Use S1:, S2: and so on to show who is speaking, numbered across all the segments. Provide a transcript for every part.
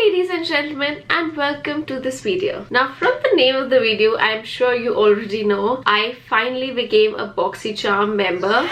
S1: ladies and gentlemen, and welcome to this video. Now from the name of the video, I'm sure you already know, I finally became a Boxycharm member.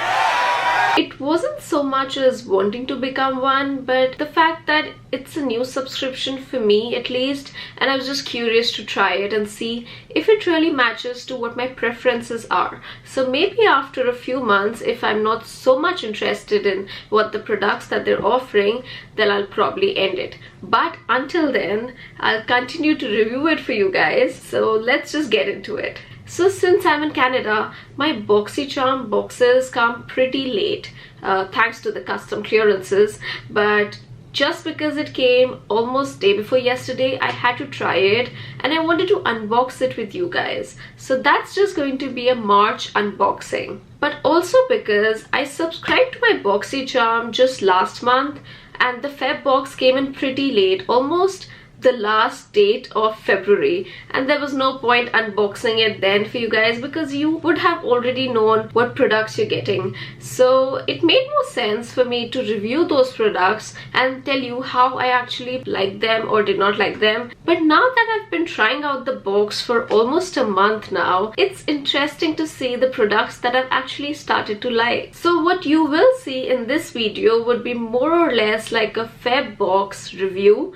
S1: It wasn't so much as wanting to become one, but the fact that it's a new subscription for me at least, and I was just curious to try it and see if it really matches to what my preferences are. So maybe after a few months, if I'm not so much interested in what the products that they're offering, then I'll probably end it. But until then, I'll continue to review it for you guys. So let's just get into it. So since I'm in Canada, my Boxycharm boxes come pretty late, thanks to the custom clearances, but just because it came almost day before yesterday, I had to try it and I wanted to unbox it with you guys. So that's just going to be a March unboxing. But also because I subscribed to my Boxycharm just last month and the Feb box came in pretty late, almost the last date of February, and there was no point unboxing it then for you guys because you would have already known what products you're getting. So it made more sense for me to review those products and tell you how I actually liked them or did not like them. But now that I've been trying out the box for almost a month now, it's interesting to see the products that I've actually started to like. So what you will see in this video would be more or less like a Feb box review,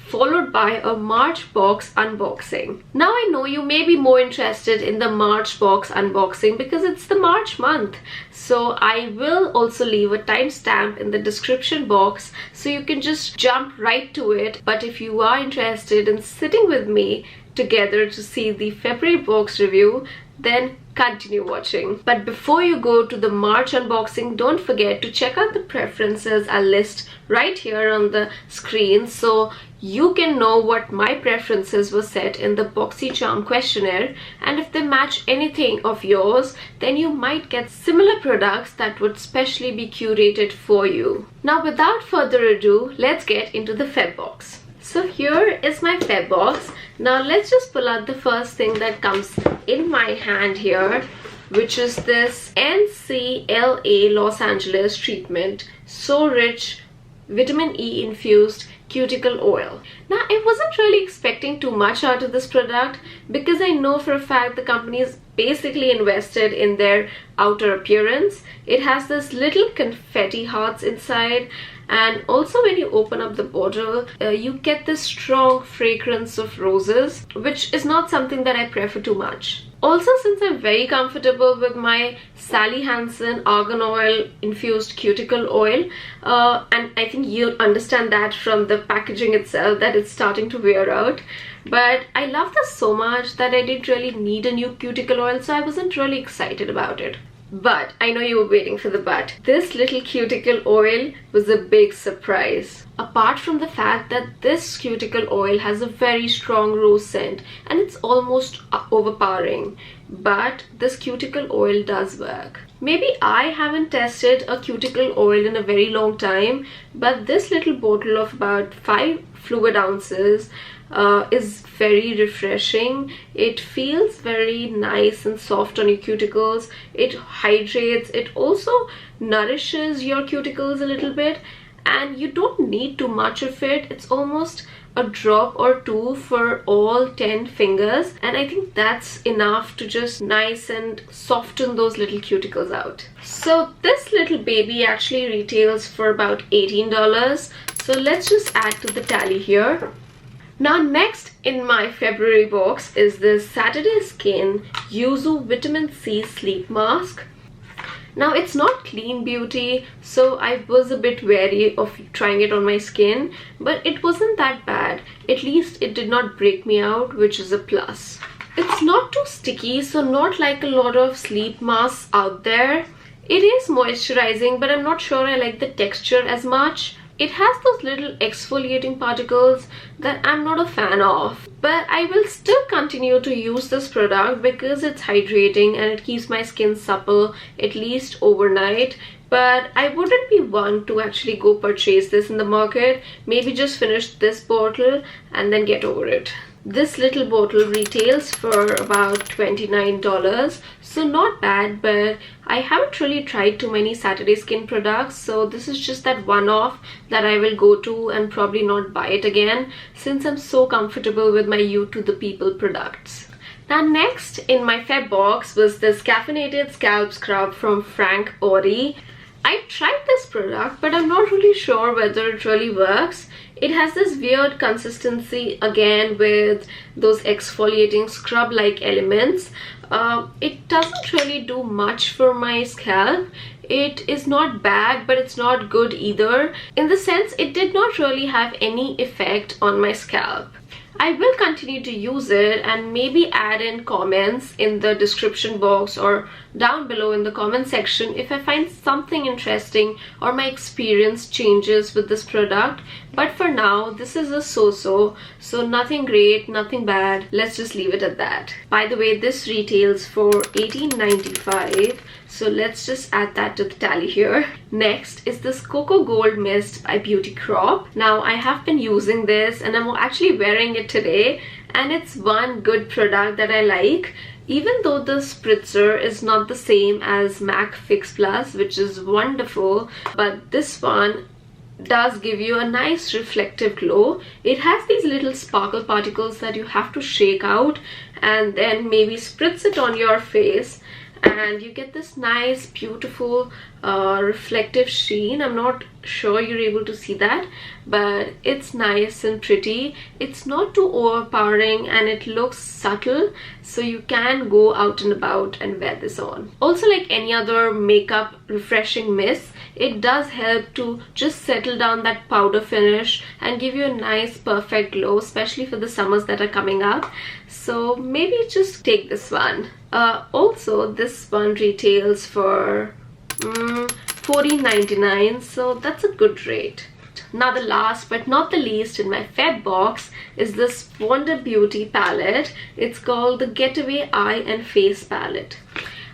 S1: followed by a March box unboxing. Now I know you may be more interested in the March box unboxing because it's the March month. So I will also leave a timestamp in the description box so you can just jump right to it. But if you are interested in sitting with me together to see the February box review, then continue watching. But before you go to the March unboxing, don't forget to check out the preferences I'll list right here on the screen so you can know what my preferences were set in the Boxycharm questionnaire, and if they match anything of yours, then you might get similar products that would specially be curated for you. Now without further ado, let's get into the Feb box. So here is my Feb box. Now let's just pull out the first thing that comes in my hand here, which is this NCLA Los Angeles treatment, So Rich Vitamin E infused cuticle oil. Now I wasn't really expecting too much out of this product because I know for a fact the company is basically invested in their outer appearance. It has this little confetti hearts inside, and also when you open up the bottle, you get this strong fragrance of roses, which is not something that I prefer too much. Also, since I'm very comfortable with my Sally Hansen argan oil infused cuticle oil, and I think you'll understand that from the packaging itself that it's starting to wear out, but I love this so much that I didn't really need a new cuticle oil, so I wasn't really excited about it. But I know you were waiting for the but. This little cuticle oil was a big surprise. Apart from the fact that this cuticle oil has a very strong rose scent and it's almost overpowering, but this cuticle oil does work. Maybe I haven't tested a cuticle oil in a very long time, but this little bottle of about 5 fluid ounces is very refreshing. It feels very nice and soft on your cuticles. It hydrates. It also nourishes your cuticles a little bit, and you don't need too much of it. It's almost a drop or two for all 10 fingers, and I think that's enough to just nice and soften those little cuticles out. So this little baby actually retails for about $18. So let's just add to the tally here. Now next in my February box is this Saturday Skin Yuzu Vitamin C Sleep Mask. Now it's not clean beauty, so I was a bit wary of trying it on my skin, but it wasn't that bad. At least it did not break me out, which is a plus. It's not too sticky, so not like a lot of sleep masks out there. It is moisturizing, but I'm not sure I like the texture as much. It has those little exfoliating particles that I'm not a fan of, but I will still continue to use this product because it's hydrating and it keeps my skin supple at least overnight. But I wouldn't be one to actually go purchase this in the market. Maybe just finish this bottle and then get over it. This little bottle retails for about $29, so not bad, but I haven't really tried too many Saturday Skin products, so this is just that one-off that I will go to and probably not buy it again since I'm so comfortable with my You to the People products. Now next in my Feb box was this caffeinated scalp scrub from Frank Body. I tried this product, but I'm not really sure whether it really works. It has this weird consistency again with those exfoliating scrub-like elements. It doesn't really do much for my scalp. It is not bad, but it's not good either. In the sense, it did not really have any effect on my scalp. I will continue to use it and maybe add in comments in the description box or down below in the comment section if I find something interesting or my experience changes with this product. But for now, this is a so-so, so nothing great, nothing bad. Let's just leave it at that. By the way, this retails for $18.95, so let's just add that to the tally here. Next is this Cocoa Gold Mist by Beauty Crop. Now I have been using this and I'm actually wearing it today, and it's one good product that I like. Even though the spritzer is not the same as MAC Fix Plus, which is wonderful, but this one does give you a nice reflective glow. It has these little sparkle particles that you have to shake out and then maybe spritz it on your face, and you get this nice beautiful reflective sheen. I'm not sure you're able to see that, but it's nice and pretty. It's not too overpowering and it looks subtle, so you can go out and about and wear this on. Also, like any other makeup refreshing mist, it does help to just settle down that powder finish and give you a nice perfect glow, especially for the summers that are coming up. So maybe just take this one. Also, this one retails for $14.99, so that's a good rate. Now the last but not the least in my Feb box is this Wonder Beauty palette. It's called the Getaway Eye and Face Palette.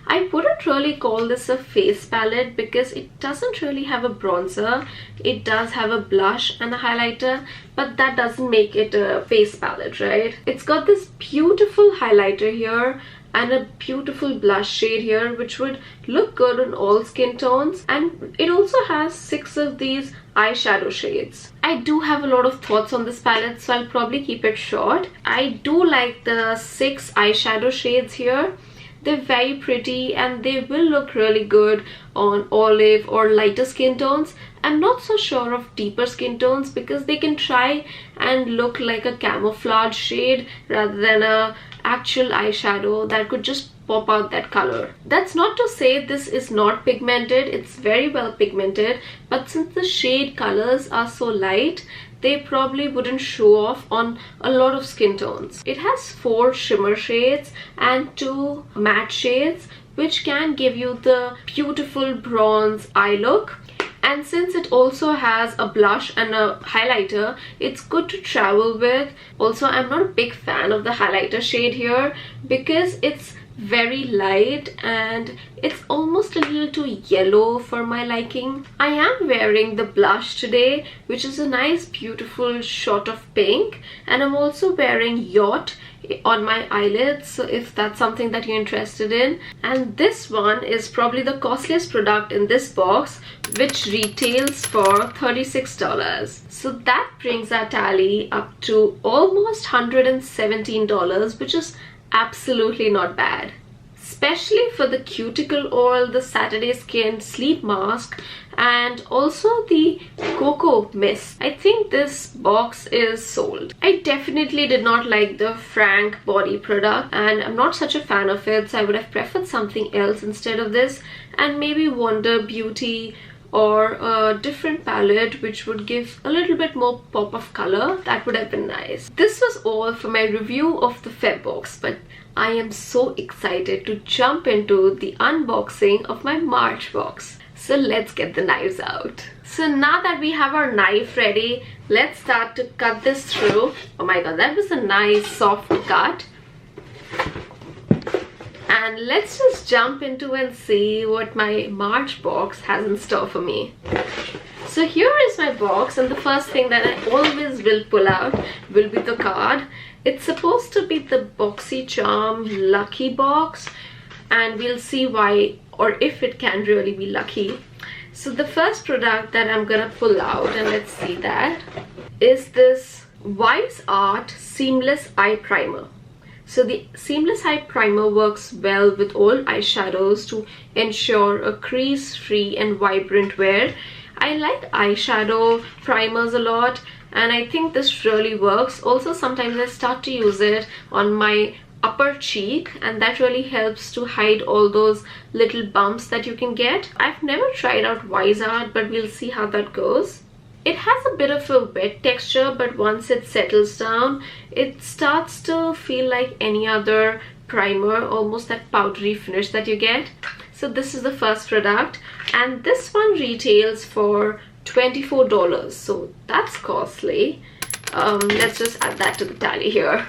S1: I wouldn't really call this a face palette because it doesn't really have a bronzer. It does have a blush and a highlighter, but that doesn't make it a face palette, right? It's got this beautiful highlighter here and a beautiful blush shade here, which would look good on all skin tones, and it also has 6 of these eyeshadow shades. I do have a lot of thoughts on this palette, so I'll probably keep it short. I do like the 6 eyeshadow shades here. They're very pretty and they will look really good on olive or lighter skin tones. I'm not so sure of deeper skin tones because they can try and look like a camouflage shade rather than a actual eyeshadow that could just pop out that color. That's not to say this is not pigmented. It's very well pigmented, but since the shade colors are so light, they probably wouldn't show off on a lot of skin tones. It has 4 shimmer shades and 2 matte shades, which can give you the beautiful bronze eye look. And since it also has a blush and a highlighter, it's good to travel with. Also, I'm not a big fan of the highlighter shade here because it's very light and it's almost a little too yellow for my liking. I am wearing the blush today, which is a nice beautiful shot of pink, and I'm also wearing Yacht on my eyelids, so if that's something that you're interested in. And this one is probably the costliest product in this box, which retails for $36. So that brings our tally up to almost $117, which is absolutely not bad, especially for the cuticle oil, the Saturday Skin sleep mask, and also the cocoa mist. I think this box is sold. I definitely did not like the Frank Body product and I'm not such a fan of it, so I would have preferred something else instead of this, and maybe Wonder Beauty or a different palette which would give a little bit more pop of color. That would have been nice. This was all for my review of the Feb box, but I am so excited to jump into the unboxing of my March box. So let's get the knives out. So now that we have our knife ready, let's start to cut this through. Oh my god, that was a nice soft cut. And let's just jump into and see what my March box has in store for me. So here is my box, and the first thing that I always will pull out will be the card. It's supposed to be the Boxycharm lucky box, and we'll see why or if it can really be lucky. So the first product that I'm gonna pull out, and let's see that, is this Wise Art Seamless Eye Primer. So the Seamless Eye Primer works well with all eyeshadows to ensure a crease-free and vibrant wear. I like eyeshadow primers a lot, and I think this really works. Also, sometimes I start to use it on my upper cheek, and that really helps to hide all those little bumps that you can get. I've never tried out Wise Art, but we'll see how that goes. It has a bit of a wet texture, but once it settles down, it starts to feel like any other primer, almost that powdery finish that you get. So this is the first product, and this one retails for $24, so that's costly. Let's just add that to the tally here.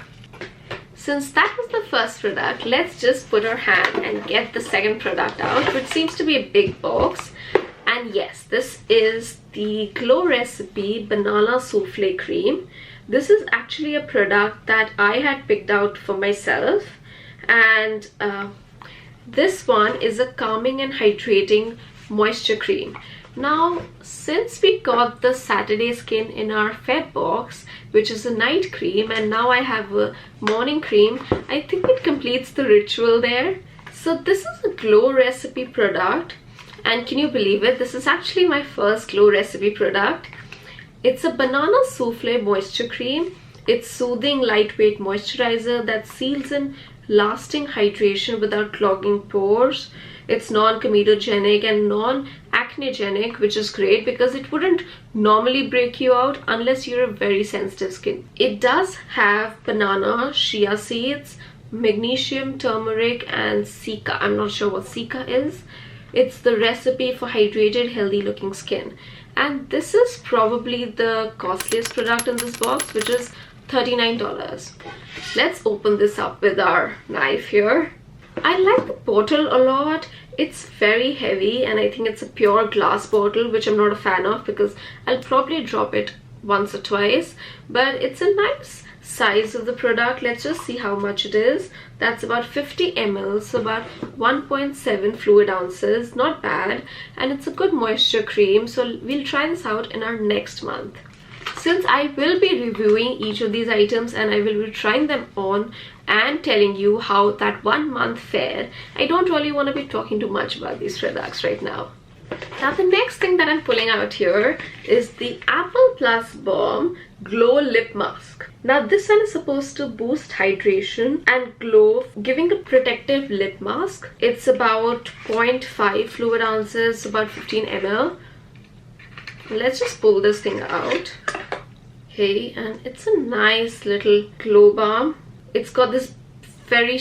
S1: Since that was the first product, let's just put our hand and get the second product out, which seems to be a big box. And yes, this is the Glow Recipe Banana Souffle Cream. This is actually a product that I had picked out for myself, and this one is a calming and hydrating moisture cream. Now, since we got the Saturday Skin in our Feb box, which is a night cream, and now I have a morning cream, I think it completes the ritual there. So this is a Glow Recipe product, and can you believe it? This is actually my first Glow Recipe product. It's a banana souffle moisture cream. It's soothing, lightweight moisturizer that seals in lasting hydration without clogging pores. It's non-comedogenic and non-acnegenic, which is great because it wouldn't normally break you out unless you're a very sensitive skin. It does have banana, chia seeds, magnesium, turmeric, and cica. I'm not sure what cica is. It's the recipe for hydrated, healthy looking skin. And this is probably the costliest product in this box, which is $39. Let's open this up with our knife here. I like the bottle a lot. It's very heavy, and I think it's a pure glass bottle, which I'm not a fan of because I'll probably drop it once or twice. But it's a nice size of the product. Let's just see how much it is. That's about 50 ml, so about 1.7 fluid ounces. Not bad, and it's a good moisture cream, so we'll try this out in our next month. Since I will be reviewing each of these items and I will be trying them on and telling you how that 1 month fared, I don't really want to be talking too much about these products right now. Now the next thing that I'm pulling out here is the Apple+Baume Glow Lip Mask. Now this one is supposed to boost hydration and glow, giving a protective lip mask. It's about 0.5 fluid ounces, about 15 ml. Let's just pull this thing out. Okay, and it's a nice little glow balm. It's got this very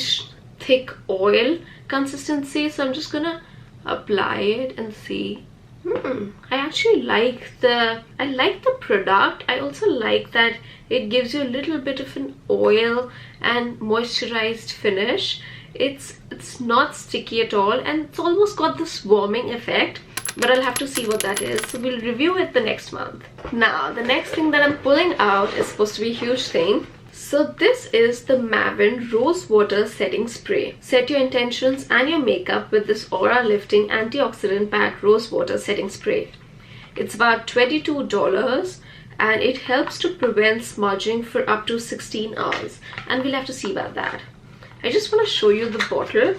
S1: thick oil consistency, so I'm just gonna apply it and see. I actually like the product. I also like that it gives you a little bit of an oil and moisturized finish. It's not sticky at all, and it's almost got this warming effect, but I'll have to see what that is, so we'll review it the next month. Now the next thing that I'm pulling out is supposed to be a huge thing. So this is the Mavin Rose Water Setting Spray. Set your intentions and your makeup with this aura lifting antioxidant packed rose water setting spray. It's about $22, and it helps to prevent smudging for up to 16 hours, and we'll have to see about that. I just want to show you the bottle,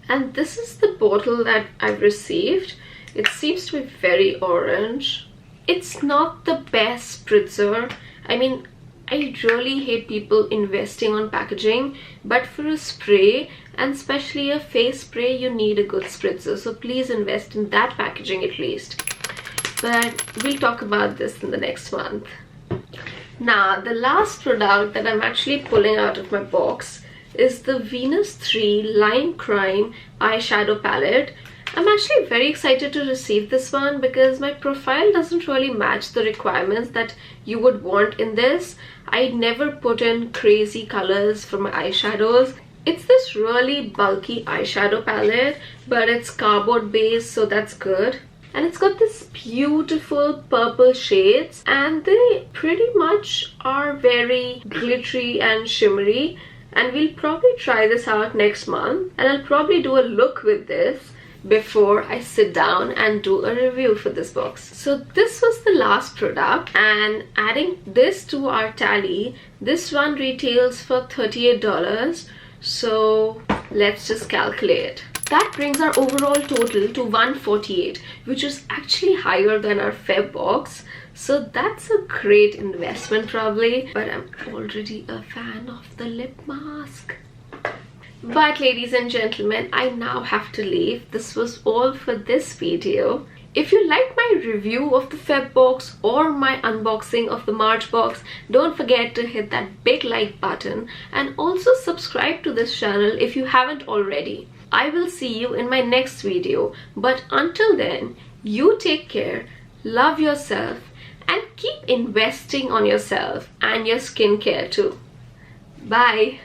S1: and this is the bottle that I've received. It seems to be very orange. It's not the best spritzer. I mean, I really hate people investing on packaging, but for a spray, and especially a face spray, you need a good spritzer, so please invest in that packaging at least. But we'll talk about this in the next month. Now the last product that I'm actually pulling out of my box is the Venus 3 Lime Crime eyeshadow palette. I'm actually very excited to receive this one because my profile doesn't really match the requirements that you would want in this. I never put in crazy colors for my eyeshadows. It's this really bulky eyeshadow palette, but it's cardboard based, so that's good. and it's got this beautiful purple shades, and they pretty much are very glittery and shimmery. And we'll probably try this out next month, and I'll probably do a look with this before I sit down and do a review for this box. So this was the last product, and adding this to our tally, this one retails for $38. So let's just calculate. That brings our overall total to $148, which is actually higher than our Feb box. So that's a great investment probably, but I'm already a fan of the lip mask. But ladies and gentlemen, I now have to leave. This was all for this video. If you like my review of the Feb box or my unboxing of the March box, don't forget to hit that big like button and also subscribe to this channel if you haven't already. I will see you in my next video, but until then, you take care, love yourself, and keep investing on yourself and your skincare too. Bye.